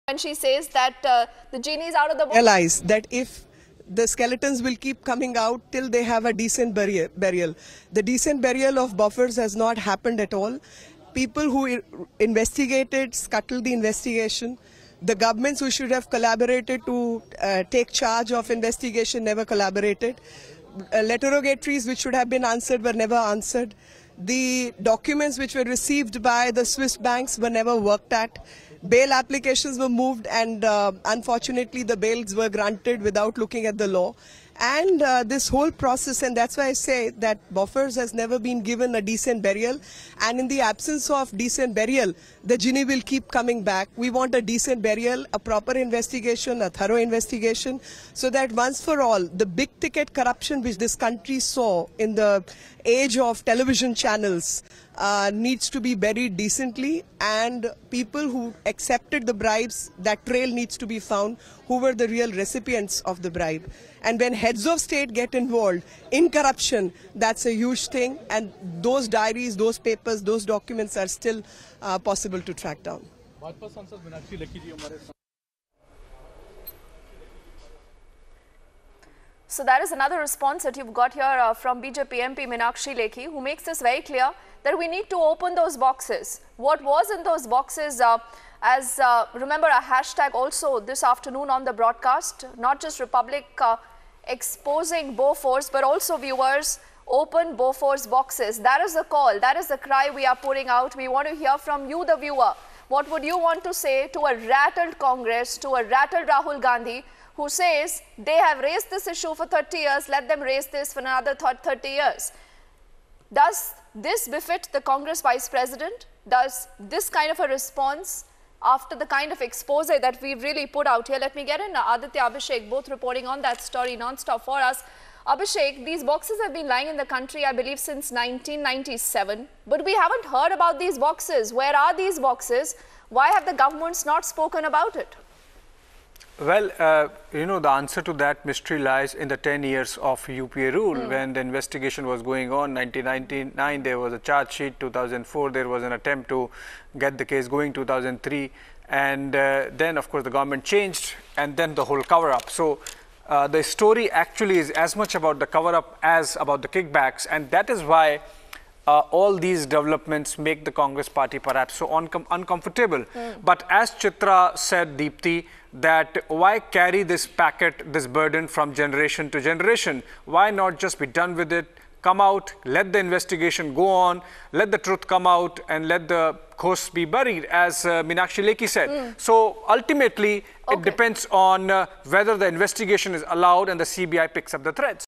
when she says that the genie is out of the bottle. Realize that if the skeletons will keep coming out till they have a decent burial. The decent burial of BOFORS has not happened at all. People who investigated scuttled the investigation. The governments who should have collaborated to take charge of investigation never collaborated. Leterogatories which should have been answered were never answered. The documents which were received by the Swiss banks were never worked at. Bail applications were moved and unfortunately the bails were granted without looking at the law. And this whole process, and that's why I say that BOFORS has never been given a decent burial, and in the absence of decent burial, the genie will keep coming back. We want a decent burial, a proper investigation, a thorough investigation, so that once for all, the big ticket corruption which this country saw in the age of television channels needs to be buried decently, and people who accepted the bribes, that trail needs to be found, who were the real recipients of the bribe. And when heads of state get involved in corruption, that's a huge thing, and those diaries, those papers, those documents are still possible to track down. Meenakshi Lekhi. So that is another response that you've got here from BJP MP Meenakshi Lekhi, who makes this very clear that we need to open those boxes. What was in those boxes, remember a hashtag also this afternoon on the broadcast, not just Republic exposing BOFORS, but also viewers, open BOFORS boxes. That is the call, that is the cry we are putting out. We want to hear from you, the viewer. What would you want to say to a rattled Congress, to a rattled Rahul Gandhi, who says they have raised this issue for 30 years, let them raise this for another 30 years. Does this befit the Congress Vice President? Does this kind of a response, after the kind of expose that we've really put out here? Let me get in Aditya, Abhishek, both reporting on that story non-stop for us. Abhishek, these boxes have been lying in the country, I believe, since 1997. But we haven't heard about these boxes. Where are these boxes? Why have the governments not spoken about it? Well, the answer to that mystery lies in the 10 years of UPA rule. When the investigation was going on, 1999, there was a charge sheet. 2004, there was an attempt to get the case going, 2003. And then, of course, the government changed, and then the whole cover-up. So the story actually is as much about the cover-up as about the kickbacks. And that is why all these developments make the Congress party perhaps so uncomfortable. But as Chitra said, Deepthi, that why carry this packet, this burden from generation to generation? Why not just be done with it, come out, let the investigation go on, let the truth come out, and let the ghosts be buried, as Meenakshi Lekhi said. So ultimately, it depends on whether the investigation is allowed and the CBI picks up the threads.